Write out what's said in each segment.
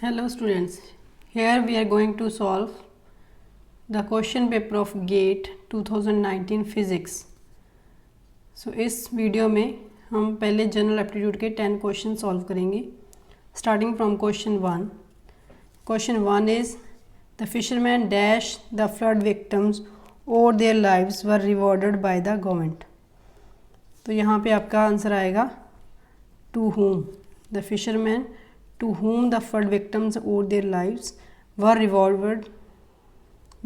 Hello students, here we are going to solve the question paper of GATE 2019 Physics. So इस video में हम पहले general aptitude के 10 question solve करेंगे starting from question 1. Question 1 is the fisherman dash the flood victims और their lives were rewarded by the government. तो यहाँ पे आपका आंसर आएगा to whom. The fisherman to whom the flood victims owed their lives were rewarded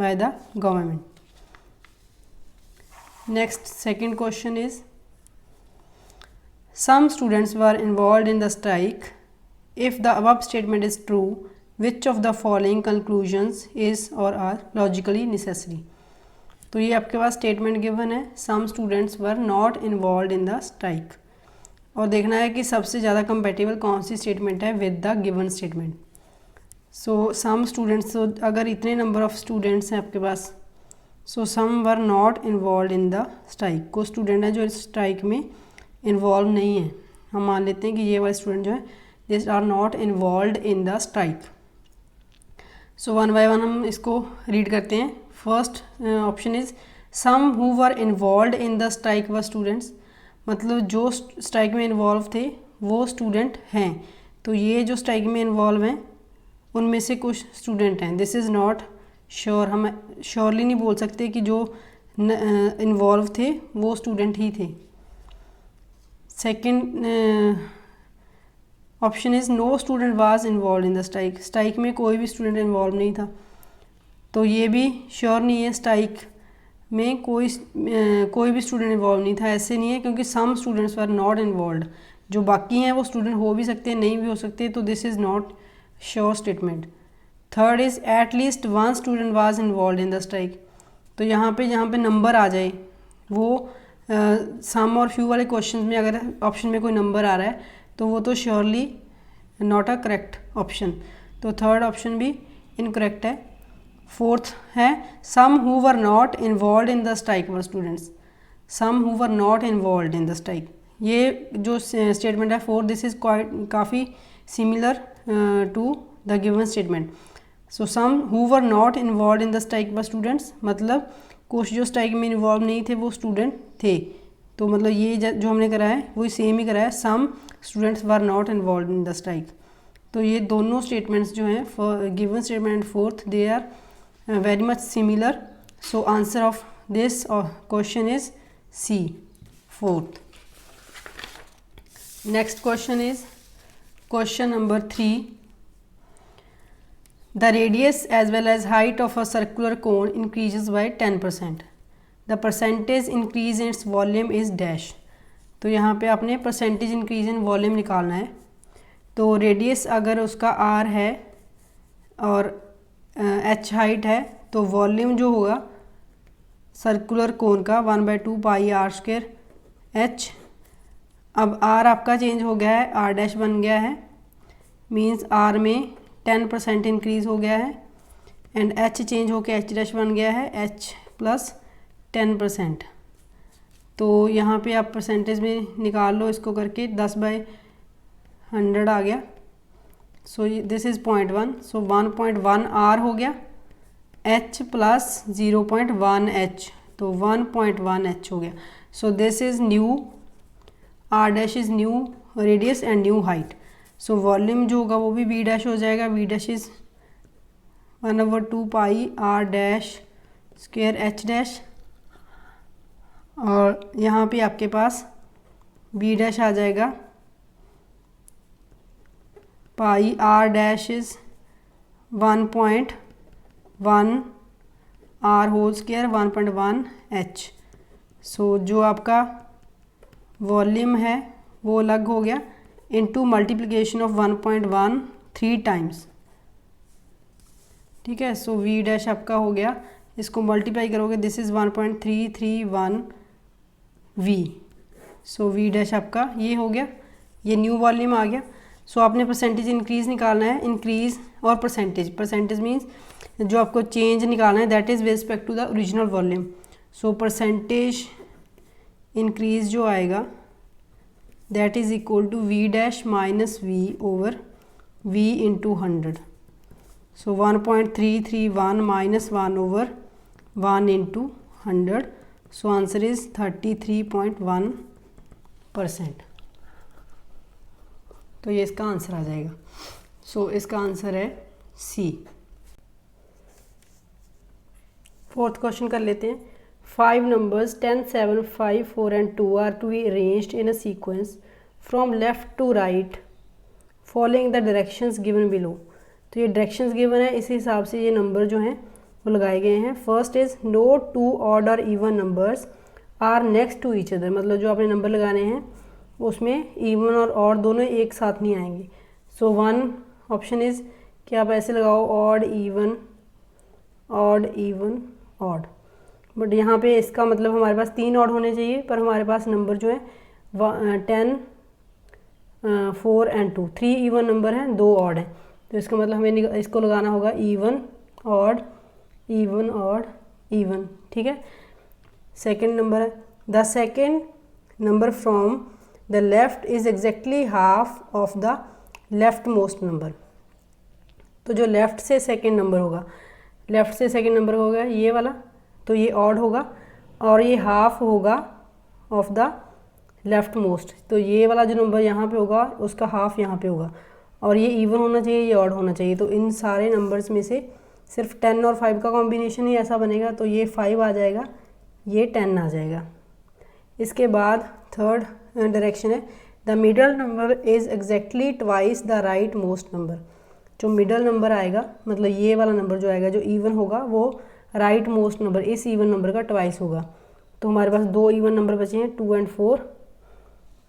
by the government. Next, second question is, some students were involved in the strike. If the above statement is true, which of the following conclusions is or are logically necessary? तो ये आपके पास statement given है, some students were not involved in the strike. और देखना है कि सबसे ज़्यादा कंपेटिबल कौन सी स्टेटमेंट है with the given statement. So some students, तो अगर इतने नंबर ऑफ स्टूडेंट्स हैं आपके पास, so some were not involve in the strike. कोई स्टूडेंट है जो इस स्ट्राइक में इन्वॉल्व नहीं है. हम मान लेते हैं कि ये वाले स्टूडेंट जो है this are not involve in the strike. So one by one हम इसको रीड करते हैं. First option is some who were involve in the strike were students. मतलब जो स्ट्राइक में इन्वॉल्व थे वो स्टूडेंट हैं. तो ये जो स्ट्राइक में इन्वॉल्व हैं उनमें से कुछ स्टूडेंट हैं. This is not sure. हम श्योरली नहीं बोल सकते कि जो इन्वॉल्व थे वो स्टूडेंट ही थे. Second option is no student was involve in the strike. Strike में कोई भी स्टूडेंट इन्वॉल्व नहीं था. तो ये भी श्योर नहीं है. स्ट्राइक में कोई भी स्टूडेंट इन्वॉल्व नहीं था, ऐसे नहीं है, क्योंकि some students were not involve. जो बाकी हैं वो स्टूडेंट हो भी सकते हैं, नहीं भी हो सकते. तो this is not sure statement. Third is at least one student was involve in the strike. तो जहाँ पे नंबर आ जाए, वो सम और फ्यू वाले क्वेश्चन में अगर ऑप्शन में कोई नंबर आ रहा है तो वो तो surely not a correct option. तो थर्ड ऑप्शन भी इनकरेक्ट है. फोर्थ है some who were not involve in the strike were students. Some who were not involve in the strike, ये जो स्टेटमेंट है फोर्थ, दिस इज़ काफ़ी similar to the given statement. So some who were not involve in the strike were students, मतलब कुछ जो strike में involve नहीं थे वो स्टूडेंट थे. तो मतलब ये जो हमने करा है वही सेम ही करा है, some students were not involve in the strike. तो ये दोनों स्टेटमेंट्स जो हैं given statement and fourth, they are very much similar. So answer of this question is C, fourth. Next question is question number 3. The radius as well as height of a circular cone increases by 10%. The percentage increase in its volume is dash. तो यहाँ पे आपने percentage increase in volume निकालना है. तो radius अगर उसका r है और h हाइट है, तो वॉल्यूम जो होगा सर्कुलर कोन का 1/2 पाई r स्क्वायर h. अब r आपका चेंज हो गया है, r डैश बन गया है, मींस r में 10% इंक्रीज़ हो गया है. एंड h चेंज होकर h डैश बन गया है, h प्लस 10%. तो यहाँ पे आप परसेंटेज में निकाल लो इसको करके, 10/100 आ गया. So this is 0.1. So 1.1 r हो गया, h प्लस 0.1 h, तो 1.1 h हो गया. So this is new r dash is new radius and new height. So volume जो होगा वो भी v डैश हो जाएगा. v dash is 1/2 pi r dash square h dash. और यहाँ पे आपके पास v डैश आ जाएगा pi r dash is 1.1 r whole square 1.1 h. So जो आपका वॉल्यूम है वो अलग हो गया इनटू मल्टीप्लिकेशन ऑफ 1.1 3 टाइम्स. ठीक है. सो v डैश आपका हो गया, इसको मल्टीप्लाई करोगे, this is 1.331 v. So v dash आपका ये हो गया, ये न्यू वॉल्यूम आ गया. सो आपने परसेंटेज इंक्रीज़ निकालना है, इंक्रीज़ और परसेंटेज मीन्स जो आपको चेंज निकालना है that is with respect to the original volume. So percentage increase जो आएगा that is equal to v dash minus v over v into 100. So 1.331 minus 1 over 1 into 100. So answer is 33.1%. तो ये इसका answer आ जाएगा. सो इसका answer है सी. Fourth question कर लेते हैं. 5 numbers 10, 7, 5, 4 and 2 are to be arranged in a sequence from left to right following the directions given below. तो ये डायरेक्शंस गिवन है, इसी हिसाब से ये नंबर जो हैं वो लगाए गए हैं. First is no two odd और even numbers are next to each other. मतलब जो आपने नंबर लगाने हैं उसमें इवन और ऑड दोनों एक साथ नहीं आएंगे. सो वन ऑप्शन इज़ कि आप ऐसे लगाओ ऑड इवन ऑड. बट यहाँ पे इसका मतलब हमारे पास 3 ऑड होने चाहिए, पर हमारे पास नंबर जो है 10, 4 एंड 2, 3 इवन नंबर हैं, 2 ऑड हैं. तो इसका मतलब हमें इसको लगाना होगा इवन ऑड. ठीक है. सेकंड नंबर है the second number from the left is exactly half of the left most number. तो जो लेफ़्ट से सेकंड नंबर होगा ये वाला, तो ये ऑड होगा और ये हाफ होगा ऑफ द लेफ्ट मोस्ट. तो ये वाला जो नंबर यहाँ पे होगा उसका हाफ यहाँ पे होगा, और ये इवन होना चाहिए, ये ऑड होना चाहिए. तो इन सारे नंबर्स में से सिर्फ 10 और 5 का कॉम्बिनेशन ही ऐसा बनेगा. तो ये 5 आ जाएगा, ये 10 आ जाएगा. इसके बाद थर्ड डायरेक्शन है the middle number is exactly twice the right most number. जो मिडल नंबर आएगा, मतलब ये वाला नंबर जो आएगा जो इवन होगा वो राइट मोस्ट नंबर इस इवन नंबर का ट्वाइस होगा. तो हमारे पास 2 इवन नंबर बचे हैं 2 एंड 4.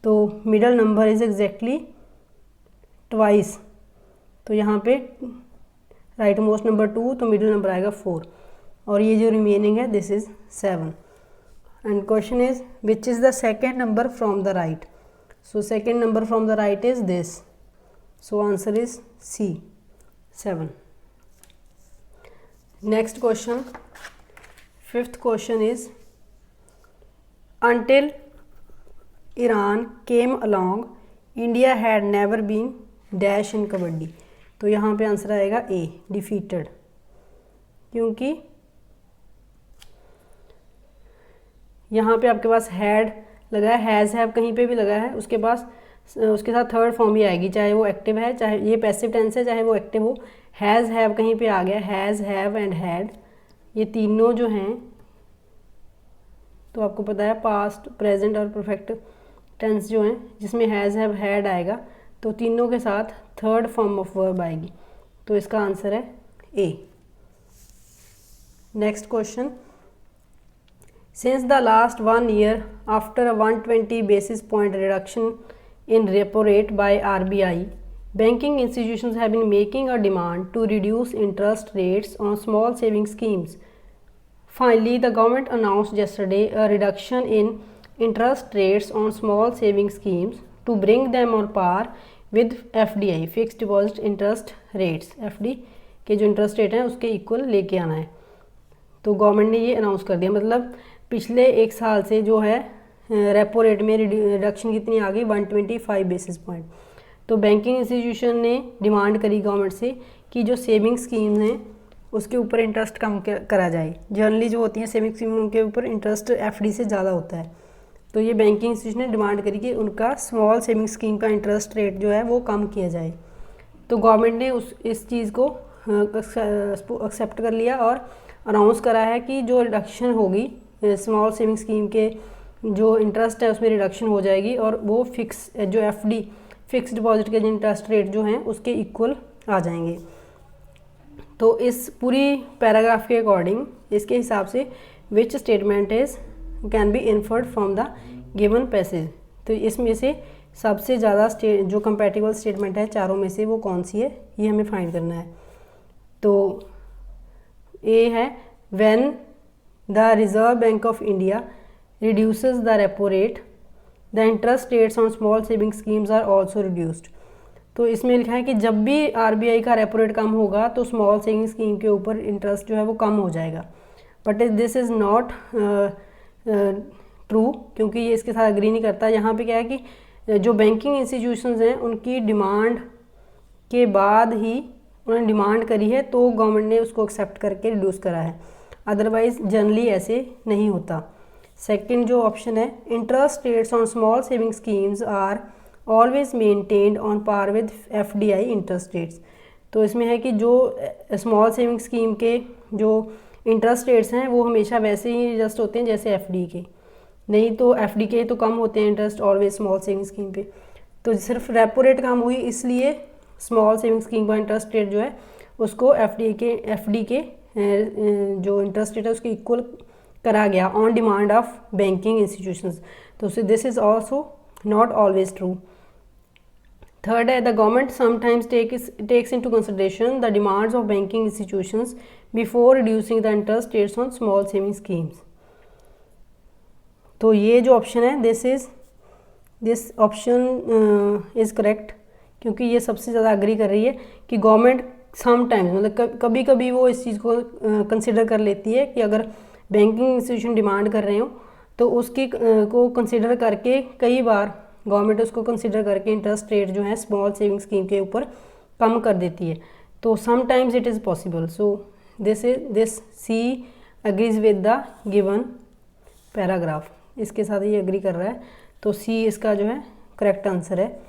तो middle number is exactly twice. तो यहाँ पे राइट मोस्ट नंबर 2, तो मिडिल नंबर आएगा 4, और ये जो रिमेनिंग है this is 7. And question is which is the second number from the right. So second number from the right is this. So answer is C, 7. Next question, fifth question is until Iran came along India had never been dash in kabaddi. तो यहाँ पे answer आएगा ए, defeated. क्योंकि यहाँ पे आपके पास had लगा है, हैज़ हैव कहीं पे भी लगा है, उसके साथ थर्ड फॉर्म ही आएगी, चाहे वो एक्टिव है, चाहे ये पैसिव टेंस है, चाहे वो एक्टिव हो. हैज़ हैव कहीं पे आ गया, हैज़ हैव एंड हैड, ये तीनों जो हैं तो आपको पता है पास्ट, प्रेजेंट और परफेक्ट टेंस जो हैं जिसमें हैज़ हैव हैड आएगा, तो तीनों के साथ थर्ड फॉर्म ऑफ वर्ब आएगी. तो इसका आंसर है A. Next question, since the last 1 year after a 120 basis point reduction in repo rate by RBI, banking institutions have been making a demand to reduce interest rates on small saving schemes. Finally, the government announced yesterday a reduction in interest rates on small saving schemes to bring them on par with FDI, fixed deposit interest rates. FD के जो interest rate हैं उसके equal लेके आना है. तो government ने ये अनाउंस कर दिया, मतलब पिछले 1 साल से जो है रेपो रेट में रिडक्शन कितनी आ गई, 125 बेसिस पॉइंट. तो बैंकिंग इंस्टीट्यूशन ने डिमांड करी गवर्नमेंट से कि जो सेविंग स्कीम्स हैं उसके ऊपर इंटरेस्ट कम करा जाए. जनरली जो होती हैं सेविंग स्कीम के ऊपर इंटरेस्ट एफडी से ज़्यादा होता है. तो ये बैंकिंग इंस्टीट्यूशन ने डिमांड करी कि उनका स्मॉल सेविंग स्कीम का इंटरेस्ट रेट जो है वो कम किया जाए. तो गवर्नमेंट ने इस चीज़ को एक्सेप्ट कर लिया और अनाउंस करा है कि जो रिडक्शन होगी स्मॉल सेविंग स्कीम के जो इंटरेस्ट है उसमें रिडक्शन हो जाएगी, और वो फिक्स जो एफडी फिक्स डिपॉजिट के जो इंटरेस्ट रेट जो हैं उसके इक्वल आ जाएंगे. तो इस पूरी पैराग्राफ के अकॉर्डिंग इसके हिसाब से which statement is can be inferred from the given passage. तो इसमें से सबसे ज़्यादा जो कंपैटिबल स्टेटमेंट है चारों में से वो कौन सी है, ये हमें फाइंड करना है. तो ए है when the Reserve Bank of India reduces the repo rate the interest rates on small saving schemes are also reduced. तो इसमें लिखा है कि जब भी आरबीआई का रेपो रेट कम होगा तो स्मॉल सेविंग स्कीम के ऊपर इंटरेस्ट जो है वो कम हो जाएगा. But this is not true, क्योंकि ये इसके साथ अग्री नहीं करता. यहाँ पे क्या है कि जो बैंकिंग इंस्टीट्यूशंस हैं उनकी डिमांड के बाद ही उन्होंने डिमांड करी है तो गवर्नमेंट ने उसको एक्सेप्ट करके रिड्यूस करा है, अदरवाइज जनरली ऐसे नहीं होता। सेकंड जो ऑप्शन है, interest rates on small saving schemes are always maintained on par with FDI interest rates. तो इसमें है कि जो स्मॉल सेविंग स्कीम के जो इंटरेस्ट रेट्स हैं वो हमेशा वैसे ही एडजस्ट होते हैं जैसे एफडी के, नहीं तो एफडी के तो कम होते हैं interest always small saving scheme पे। तो सिर्फ रेपो रेट कम हुई इसलिए स्मॉल सेविंग स्कीम का इंटरेस्ट रेट जो है उसको एफडी के जो इंटरेस्ट रेट है उसके इक्वल करा गया on demand of banking institutions. तो this is also not always true. Third है, the government sometimes takes into consideration the demands of banking institutions before reducing the interest rates on small saving schemes. तो ये जो option है this option is correct, क्योंकि ये सबसे ज़्यादा agree कर रही है कि गवर्नमेंट समटाइम्स मतलब कभी कभी वो इस चीज़ को कंसिडर कर लेती है कि अगर बैंकिंग इंस्टीट्यूशन डिमांड कर रहे हो तो उसकी को कंसिडर करके कई बार गवर्नमेंट उसको कंसिडर करके इंटरेस्ट रेट जो है स्मॉल सेविंग स्कीम के ऊपर कम कर देती है। तो sometimes it is possible. So this C agrees with the given paragraph, इसके साथ ये अग्री कर रहा है, तो सी इसका जो है करेक्ट आंसर है।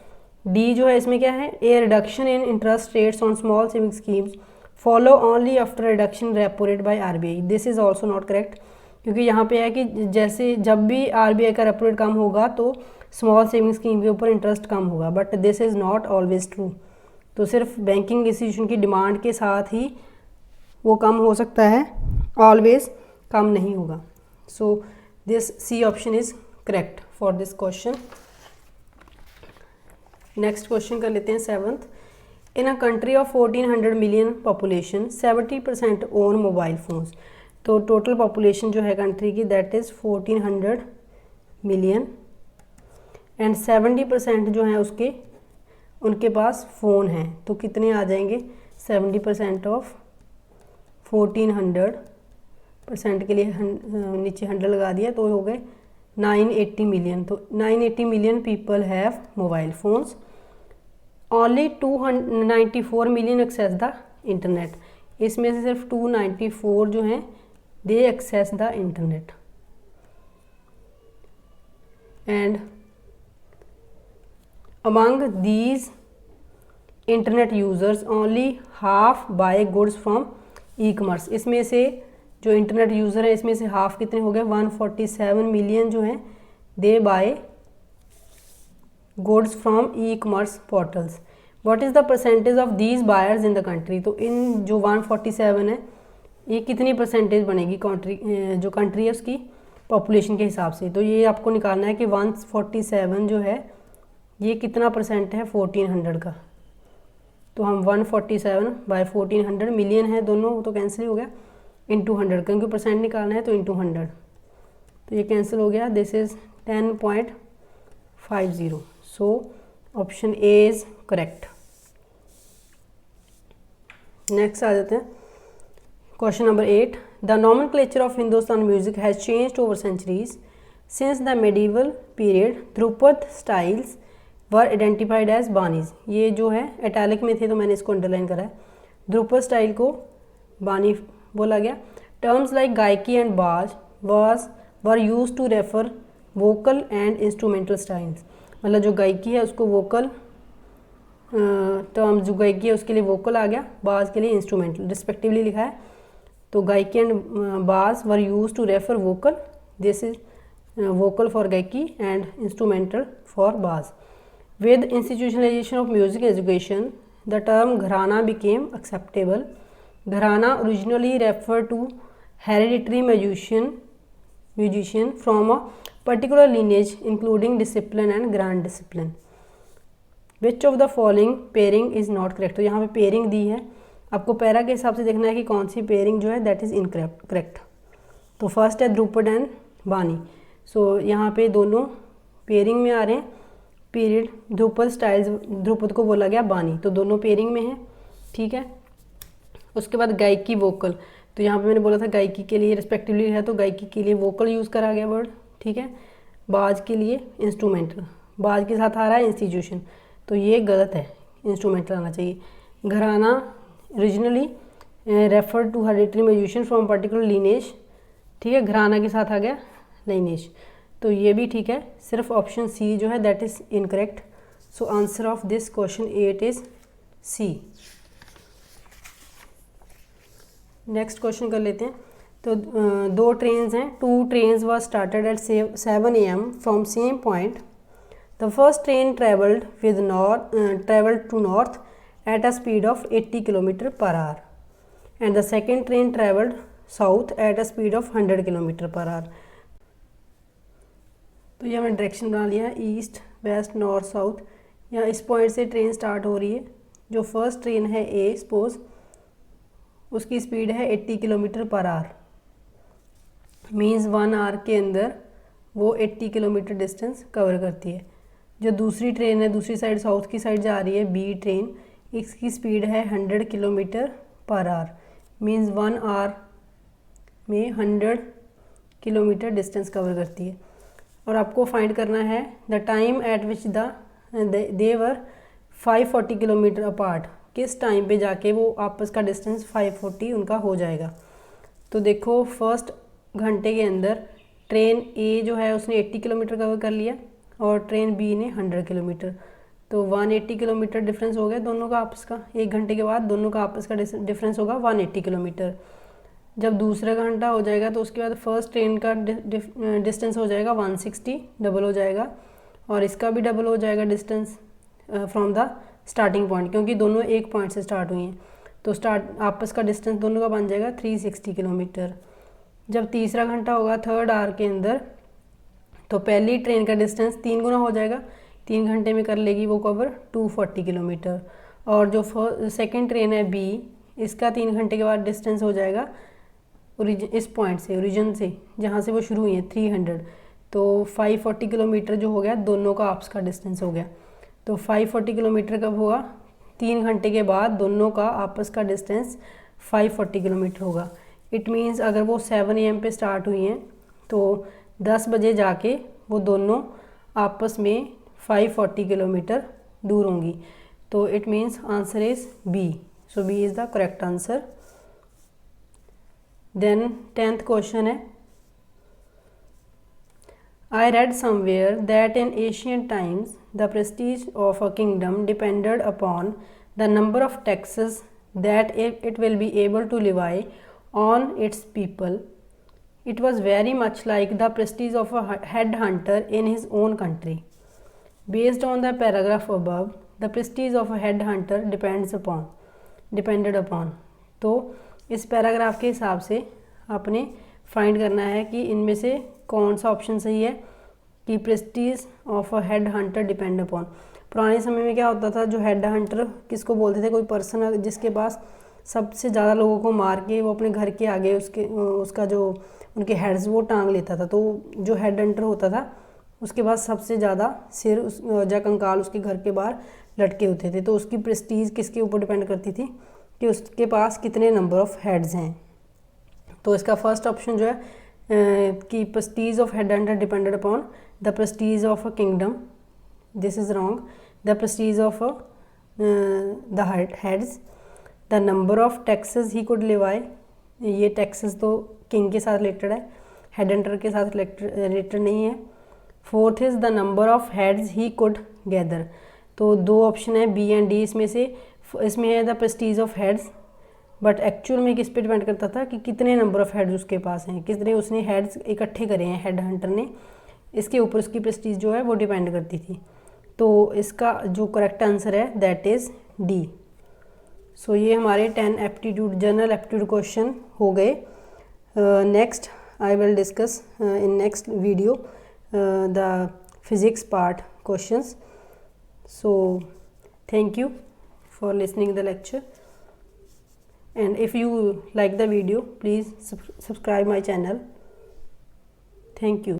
डी जो है इसमें क्या है, a reduction in interest rates on small saving schemes follow only after reduction repo rate by RBI. This is also not correct, क्योंकि यहाँ पे है कि जैसे जब भी आरबीआई का रेपो रेट कम होगा तो स्मॉल सेविंग स्कीम के ऊपर इंटरेस्ट कम होगा, but this is not always true. तो सिर्फ बैंकिंग इंस्टीट्यूशन की डिमांड के साथ ही वो कम हो सकता है, ऑलवेज कम नहीं होगा। So this C option is correct for this question. Next question कर लेते हैं 7th। In a country of 1400 million population 70% own mobile phones. तो टोटल पॉपुलेशन जो है कंट्री की दैट इज़ 1400 मिलियन एंड 70% जो है उनके पास फ़ोन है। तो कितने आ जाएंगे, 70% ऑफ 1400% के लिए नीचे 100 लगा दिया तो हो गए 980 मिलियन। तो 980 million people have mobile phones, only 294 million access the internet. इसमें से सिर्फ 294 जो हैं they access the internet and among these internet users only half buy goods from e commerce. इसमें से जो इंटरनेट यूज़र है इसमें से हाफ कितने हो गए, 147 मिलियन जो हैं they buy goods from e commerce portals. What is the percentage of these buyers in the country. तो इन जो 147 है ये कितनी परसेंटेज बनेगी जो कंट्री है उसकी पॉपुलेशन के हिसाब से। तो ये आपको निकालना है कि 147 जो है ये कितना परसेंट है 1400 का। तो हम 147 बाय 1400 मिलियन है दोनों तो कैंसिल हो गया, इंटू 100 क्योंकि परसेंट निकालना है तो इंटू 100 तो ये कैंसिल हो गया। This is 10.50। So option A is correct. Next आ जाते हैं question number 8। The nomenclature of Hindustan music has changed over centuries since the medieval period. Dhrupad styles were identified as banis. ये जो है इटैलिक में थे तो मैंने इसको अंडरलाइन करा है। ध्रुपद स्टाइल को बानी बोला गया। Terms like gayaki and baaj were used to refer vocal and instrumental styles. मतलब जो गायकी है उसको वोकल टर्म्स जो गायकी है उसके लिए वोकल आ गया, बाज के लिए इंस्ट्रूमेंटल रिस्पेक्टिवली लिखा है। तो gayaki and baaj were used to refer vocal, this is vocal for gayaki and instrumental for baaj. With institutionalization of music education the term gharana became acceptable. Gharana originally refer to hereditary musician from a particular lineage including discipline and grand discipline. Which of the following pairing is not correct। तो यहाँ पे pairing दी है, आपको para के हिसाब से देखना है कि कौन सी पेयरिंग जो है दैट इज़ इनकरेक्ट। तो फर्स्ट है ध्रुपद एंड बानी। सो यहाँ पे दोनों पेयरिंग में आ रहे हैं। पीरियड ध्रुपद स्टाइल्स, ध्रुपद को बोला गया बानी, तो दोनों पेयरिंग में है, ठीक है। उसके बाद गायकी वोकल, तो यहाँ पे मैंने बोला था गायकी के लिए रिस्पेक्टिवली है तो गायकी के लिए वोकल यूज़ करा गया वर्ड, ठीक है। बाज के लिए इंस्ट्रूमेंटल, बाज के साथ आ रहा है इंस्टीट्यूशन, तो ये गलत है। इंस्ट्रूमेंटल आना चाहिए। Gharana originally refer to hereditary musician from particular lineage, ठीक है, घराना के साथ आ गया लाइनेज, तो ये भी ठीक है। सिर्फ ऑप्शन सी जो है that is incorrect. So answer of this question 8 is C. Next question कर लेते हैं। तो दो ट्रेन्स हैं, 2 trains were started at 7 AM from same point. The first train travelled to north at a speed of 80 kilometre per hour and the second train travelled south at a speed of 100 kilometre per hour. तो ये हमने direction बना लिया है, east west north south. यहाँ इस point से train start हो रही है। जो फर्स्ट ट्रेन है ए सपोज, उसकी स्पीड है 80 kilometre per our, means 1 our के अंदर वो 80 किलोमीटर डिस्टेंस कवर करती है। जो दूसरी ट्रेन है दूसरी साइड साउथ की साइड जा रही है बी ट्रेन, इसकी स्पीड है 100 kilometre per our, means 1 our में 100 किलोमीटर डिस्टेंस कवर करती है। और आपको फाइंड करना है the time eight which they were 540 kilometre apart, किस टाइम पे जाके वो आपस का डिस्टेंस 540 उनका हो जाएगा। तो देखो फर्स्ट घंटे के अंदर ट्रेन ए जो है उसने 80 किलोमीटर कवर कर लिया और ट्रेन बी ने 100 किलोमीटर, तो 180 किलोमीटर डिफरेंस हो गया दोनों का आपस का। 1 घंटे के बाद दोनों का आपस का डिफरेंस होगा 180 किलोमीटर। जब दूसरा घंटा हो जाएगा तो उसके बाद फर्स्ट ट्रेन का डिस्टेंस हो जाएगा 160, डबल हो जाएगा, और इसका भी डबल हो जाएगा distance from the starting point, क्योंकि दोनों एक पॉइंट से स्टार्ट हुई हैं। तो आपस का डिस्टेंस दोनों का बन जाएगा 360 किलोमीटर। जब तीसरा घंटा होगा थर्ड आवर के अंदर, तो पहली ट्रेन का डिस्टेंस 3 गुना हो जाएगा, 3 घंटे में कर लेगी वो कवर 240 किलोमीटर। और जो सेकेंड ट्रेन है बी, इसका 3 घंटे के बाद डिस्टेंस हो जाएगा इस पॉइंट से, ओरिजिन से जहाँ से वो शुरू हुई है 300, तो 540 किलोमीटर जो हो गया दोनों का आपस का डिस्टेंस हो गया। तो 540 किलोमीटर कब हुआ? 3 घंटे के बाद दोनों का आपस का डिस्टेंस 540 किलोमीटर होगा। इट मीन्स अगर वो 7 AM पे स्टार्ट हुई हैं तो 10 बजे जाके वो दोनों आपस में 540 किलोमीटर दूर होंगी। तो it means answer is B. So B is the correct answer. Then 10th question है, I read somewhere that in ancient times the prestige of a kingdom depended upon the number of taxes that it will be able to levy on its people. It was very much like the prestige of a headhunter in his own country. Based on the paragraph above, the prestige of a headhunter depended upon. तो इस paragraph के हिसाब से आपने find करना है कि इनमें से कौन सा ऑप्शन सही है कि Prestige of a head Hunter depend upon. पुराने समय में क्या होता था, जो हेड हंटर किसको बोलते थे? कोई पर्सन जिसके पास सबसे ज़्यादा लोगों को मार के वो अपने घर के आगे उसका जो उनके हेड्स वो टांग लेता था। तो जो हेड हंटर होता था उसके पास सबसे ज़्यादा सिर या कंकाल उसके घर के बाहर लटके होते थे। तो उसकी प्रेस्टीज किसके ऊपर डिपेंड करती थी कि उसके पास कितने नंबर ऑफ हेड्स हैं। तो इसका फर्स्ट ऑप्शन जो है कि Prestige of head Hunter depended upon the Prestige of a kingdom, this is wrong. The Prestige of the heads, the number of taxes he could Levi, ये taxes तो king के साथ रिलेटेड है, head Hunter के साथ related नहीं है। Fourth is the number of heads he could gather. तो 2 ऑप्शन है बी एंड डी, इसमें है the Prestige of heads, but actual में किस पे डिपेंड करता था कि कितने नंबर ऑफ हेड्स उसके पास हैं, कितने उसने हेड्स इकट्ठे करे हैं हेड हंटर ने, इसके ऊपर उसकी प्रेस्टीज जो है वो डिपेंड करती थी। तो इसका जो करेक्ट आंसर है दैट इज़ डी। सो ये हमारे 10 एप्टीट्यूड जनरल एप्टीट्यूड क्वेश्चन हो गए। Next I will discuss in next video the physics part questions. So thank you for listening the lecture, and if you like the video please subscribe my channel. Thank you.